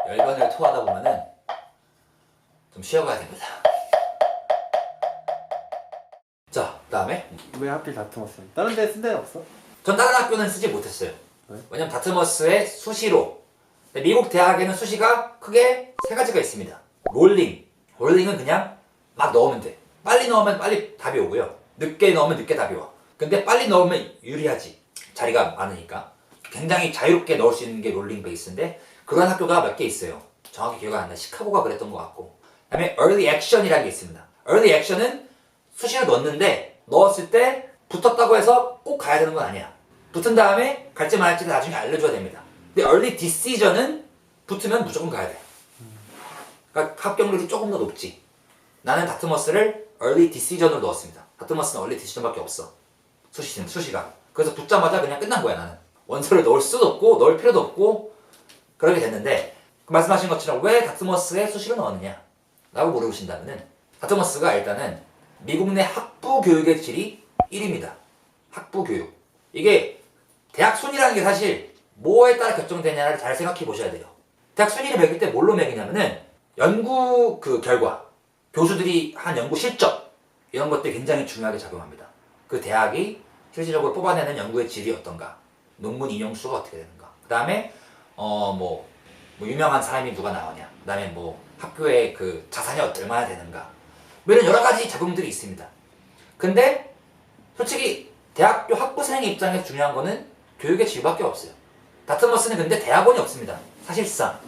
열변을 토하다 보면은 좀 쉬어가야 됩니다. 자, 그다음에 왜 하필 다트머스? 다른 데 쓴 데는 없어? 전 다른 학교는 쓰지 못했어요. 왜? 왜냐면 다트머스의 수시로, 미국 대학에는 수시가 크게 세 가지가 있습니다. 롤링은 그냥 막 넣으면 돼. 빨리 넣으면 빨리 답이 오고요. 늦게 넣으면 늦게 답이 와. 근데 빨리 넣으면 유리하지. 자리가 많으니까. 굉장히 자유롭게 넣을 수 있는 게 롤링 베이스인데 그런 학교가 몇 개 있어요. 정확히 기억 안 나. 시카고가 그랬던 것 같고. 그 다음에 early action이라는 게 있습니다. early action은 수시를 넣었는데 넣었을 때 붙었다고 해서 꼭 가야 되는 건 아니야. 붙은 다음에 갈지 말지 나중에 알려줘야 됩니다. 근데 early decision은 붙으면 무조건 가야 돼. 그러니까 합격률이 조금 더 높지. 나는 다트머스를 early decision으로 넣었습니다. 다트머스는 early decision밖에 없어. 수시가. 그래서 붙자마자 그냥 끝난 거야 나는. 원서를 넣을 수도 없고 넣을 필요도 없고 그러게 됐는데 말씀하신 것처럼 왜 다트머스에 수시를 넣었느냐 라고 물어보신다면은 다트머스가 일단은 미국 내 학부 교육의 질이 1위입니다. 학부 교육. 이게 대학 순위라는 게 사실 뭐에 따라 결정되냐를 잘 생각해 보셔야 돼요. 대학 순위를 매길 때 뭘로 매기냐면은 연구 그 결과, 교수들이 한 연구 실적 이런 것들이 굉장히 중요하게 작용합니다. 그 대학이 실질적으로 뽑아내는 연구의 질이 어떤가, 논문 인용수가 어떻게 되는가, 그 다음에 뭐 유명한 사람이 누가 나오냐, 그 다음에 뭐 학교의 그 자산이 얼마나 되는가, 뭐 이런 여러 가지 작용들이 있습니다. 근데 솔직히 대학교 학부생의 입장에서 중요한 거는 교육의 질밖에 없어요. 다트머스는 근데 대학원이 없습니다. 사실상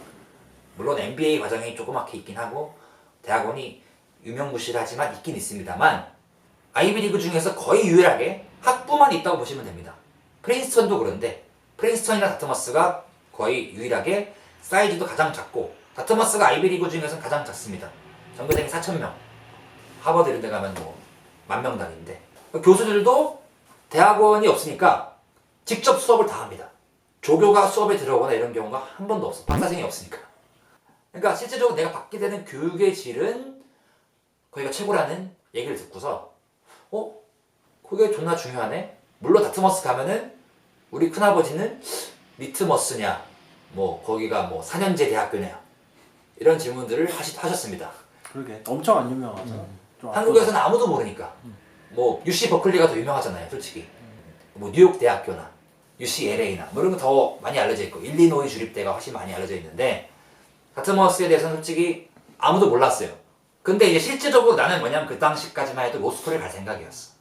물론 MBA 과정이 조그맣게 있긴 하고 대학원이 유명무실하지만 있긴 있습니다만 아이비리그 중에서 거의 유일하게 학부만 있다고 보시면 됩니다. 프린스턴도 그런데 프린스턴이나 다트머스가 거의 유일하게 사이즈도 가장 작고 다트머스가 아이비리그 중에서는 가장 작습니다. 전교생이 4,000명. 하버드 이런 데 가면 뭐 10,000명 단위인데 교수들도 대학원이 없으니까 직접 수업을 다 합니다. 조교가 수업에 들어오거나 이런 경우가 한 번도 없어. 박사생이 없으니까. 그러니까 실제적으로 내가 받게 되는 교육의 질은 거기가 최고라는 얘기를 듣고서 그게 존나 중요하네. 물론 다트머스 가면은 우리 큰아버지는 리트머스냐 뭐 거기가 뭐 4년제 대학교냐 이런 질문들을 하셨습니다. 그러게 엄청 안 유명하잖아. 좀 한국에서는 아무도 모르니까. 뭐 UC 버클리가 더 유명하잖아요, 솔직히. 뭐 뉴욕 대학교나 UCLA나 뭐 이런 거 더 많이 알려져 있고 일리노이 주립대가 훨씬 많이 알려져 있는데 다트머스에 대해서는 솔직히 아무도 몰랐어요. 근데 이제 실제적으로 나는 뭐냐면 그 당시까지만 해도 로스쿨을 갈 생각이었어.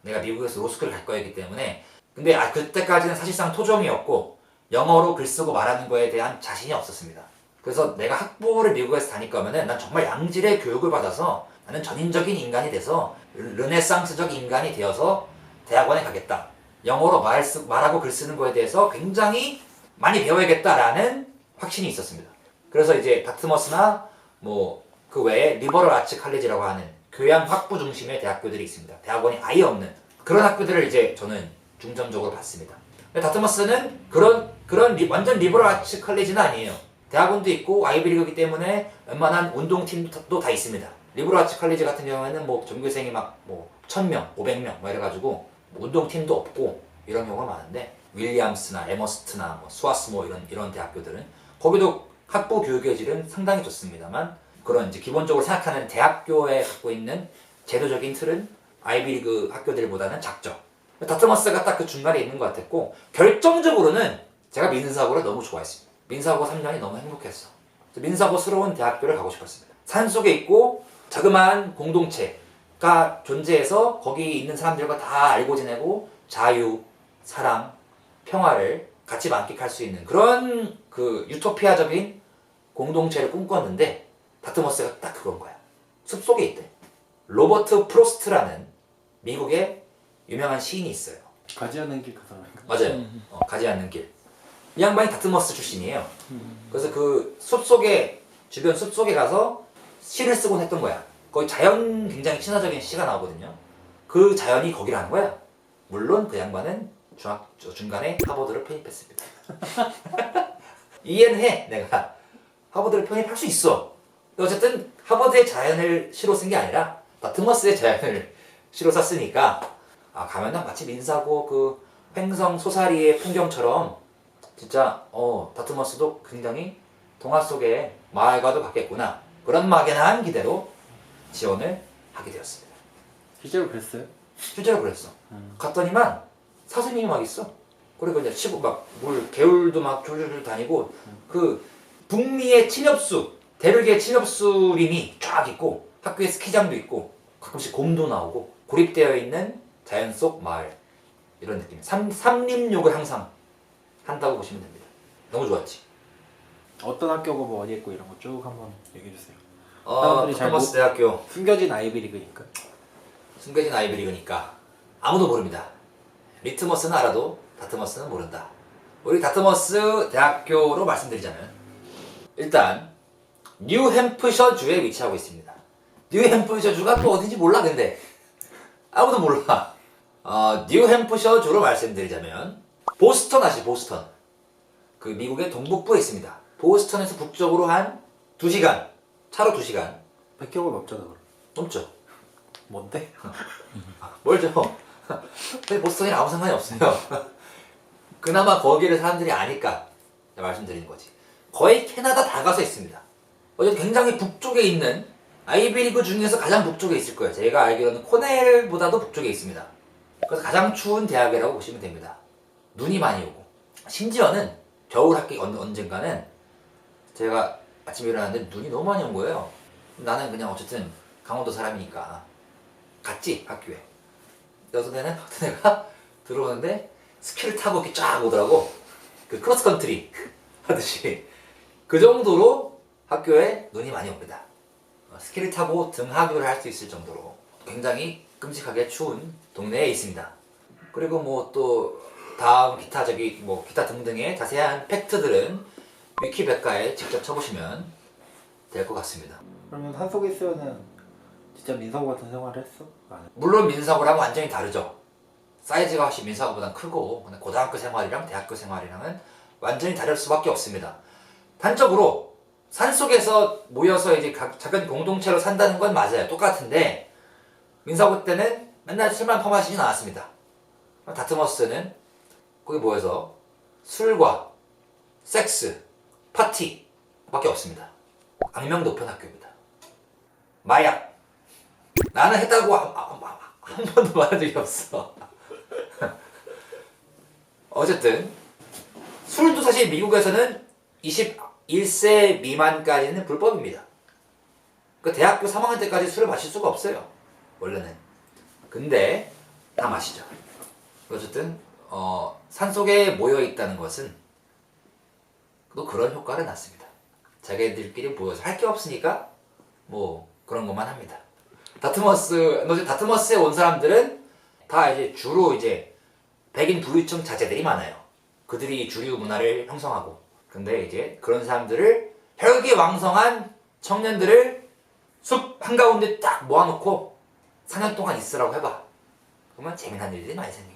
내가 미국에서 로스쿨을 갈 거였기 때문에. 근데 그때까지는 사실상 토종이었고 영어로 글 쓰고 말하는 거에 대한 자신이 없었습니다. 그래서 내가 학부를 미국에서 다닐 거면은 난 정말 양질의 교육을 받아서 나는 전인적인 인간이 돼서 르네상스적 인간이 되어서 대학원에 가겠다. 영어로 말하고 글 쓰는 거에 대해서 굉장히 많이 배워야겠다라는 확신이 있었습니다. 그래서 이제 다트머스나 뭐 그 외에 리버럴 아츠 칼리지라고 하는 교양 학부 중심의 대학교들이 있습니다. 대학원이 아예 없는 그런 학교들을 이제 저는 중점적으로 봤습니다. 근데 다트머스는 그런 완전 리버럴 아츠 칼리지는 아니에요. 대학원도 있고 아이비리그이기 때문에 웬만한 운동팀도 다 있습니다. 리버럴 아츠 칼리지 같은 경우에는 뭐 전교생이 막 뭐 1,000명, 500명 뭐 이래가지고 뭐 운동팀도 없고 이런 경우가 많은데 윌리엄스나 에머스트나 뭐 스와스모 이런 대학교들은 거기도 학부 교육의 질은 상당히 좋습니다만 그런 이제 기본적으로 생각하는 대학교에 갖고 있는 제도적인 틀은 아이비리그 학교들보다는 작죠. 다트머스가 딱 그 중간에 있는 것 같았고 결정적으로는 제가 민사고를 너무 좋아했습니다. 민사고 3년이 너무 행복했어. 민사고스러운 대학교를 가고 싶었습니다. 산속에 있고 자그마한 공동체가 존재해서 거기 있는 사람들과 다 알고 지내고 자유, 사랑, 평화를 같이 만끽할 수 있는 그런 그 유토피아적인 공동체를 꿈꿨는데 다트머스가 딱 그건 거야. 숲속에 있대. 로버트 프로스트라는 미국의 유명한 시인이 있어요. 가지 않는 길 그 사람인가? 맞아요. 가지 않는 길. 이 양반이 다트머스 출신이에요. 그래서 그 숲속에 주변 숲속에 가서 시를 쓰곤 했던 거야. 거기 자연 굉장히 친화적인 시가 나오거든요. 그 자연이 거기라는 거야. 물론 그 양반은 중간에 하버드를 편입했습니다. 이해는 해. 내가 하버드를 편입할 수 있어. 어쨌든 하버드의 자연을 시로 쓴 게 아니라 다트머스의 자연을 시로 썼으니까 가면은 마치 민사고 그 횡성 소사리의 풍경처럼 진짜 다트머스도 굉장히 동화 속의 마을과도 같겠구나. 그런 막연한 기대로 지원을 하게 되었습니다. 실제로 그랬어요? 실제로 그랬어. 갔더니만 사수님이 막 있어. 그리고 이제 치고 막물 개울도 막 졸졸졸 다니고 그 북미의 침엽수 대륙의 침엽수림이 쫙 있고 학교에 스키장도 있고 가끔씩 곰도 나오고 고립되어 있는 자연 속 마을 이런 느낌. 삼림욕을 항상 한다고 보시면 됩니다. 너무 좋았지. 어떤 학교고 뭐 어디 있고 이런 거 쭉 한번 얘기해 주세요. 사람들이 잘 토머스 대학교 숨겨진 아이비리그니까. 숨겨진 아이비리그니까 아무도 모릅니다. 리트머스는 알아도 다트머스는 모른다. 우리 다트머스 대학교로 말씀드리자면 일단 뉴햄프셔주에 위치하고 있습니다. 뉴햄프셔주가 또 어딘지 몰라 근데 아무도 몰라. 뉴햄프셔주로 말씀드리자면 보스턴 아시죠? 보스턴. 그 미국의 동북부에 있습니다. 보스턴에서 북쪽으로 한 2시간 차로 2시간 100km 넘잖아 그럼. 넘죠. 뭔데? 멀죠. 근데 보스턴이랑 아무 상관이 없어요. 그나마 거기를 사람들이 아니까 말씀드리는 거지. 거의 캐나다 다 가서 있습니다. 어쨌든 굉장히 북쪽에 있는 아이비리그 중에서 가장 북쪽에 있을 거예요. 제가 알기로는 코넬보다도 북쪽에 있습니다. 그래서 가장 추운 대학이라고 보시면 됩니다. 눈이 많이 오고 심지어는 겨울 학기 언젠가는 제가 아침에 일어났는데 눈이 너무 많이 온 거예요. 나는 그냥 어쨌든 강원도 사람이니까 갔지 학교에. 어떤 애가 들어오는데 스키를 타고 이렇게 쫙 오더라고. 그 크로스컨트리 하듯이. 그 정도로 학교에 눈이 많이 옵니다. 스키를 타고 등하교를 할 수 있을 정도로 굉장히 끔찍하게 추운 동네에 있습니다. 그리고 뭐 또 다음 기타 기타 등등의 자세한 팩트들은 위키백과에 직접 쳐보시면 될 것 같습니다. 그러면 산속에 있으면은 진짜 민서고 같은 생활을 했어? 안 해? 물론 민사고랑은 완전히 다르죠. 사이즈가 훨씬 민사고보단 크고 근데 고등학교 생활이랑 대학교 생활이랑은 완전히 다를 수밖에 없습니다. 단적으로 산속에서 모여서 이제 작은 공동체로 산다는 건 맞아요. 똑같은데 민사고 때는 맨날 술만 퍼마시진 않았습니다. 다트머스는 거기 모여서 술과 섹스, 파티 밖에 없습니다. 악명 높은 학교입니다. 마약 나는 했다고 한 번도 말한 적이 없어. 어쨌든 술도 사실 미국에서는 21세 미만까지는 불법입니다. 그 대학교 3학년 때까지 술을 마실 수가 없어요. 원래는. 근데 다 마시죠. 어쨌든 산속에 모여 있다는 것은 또 그런 효과를 낳습니다. 자기들끼리 모여서 할 게 없으니까 뭐 그런 것만 합니다. 다트머스에 온 사람들은 다 이제 주로 이제 백인 부유층 자제들이 많아요. 그들이 주류 문화를 형성하고. 근데 이제 그런 사람들을 혈기왕성한 청년들을 숲 한가운데 딱 모아놓고 4년 동안 있으라고 해봐. 그러면 재미난 일들이 많이 생깁니다.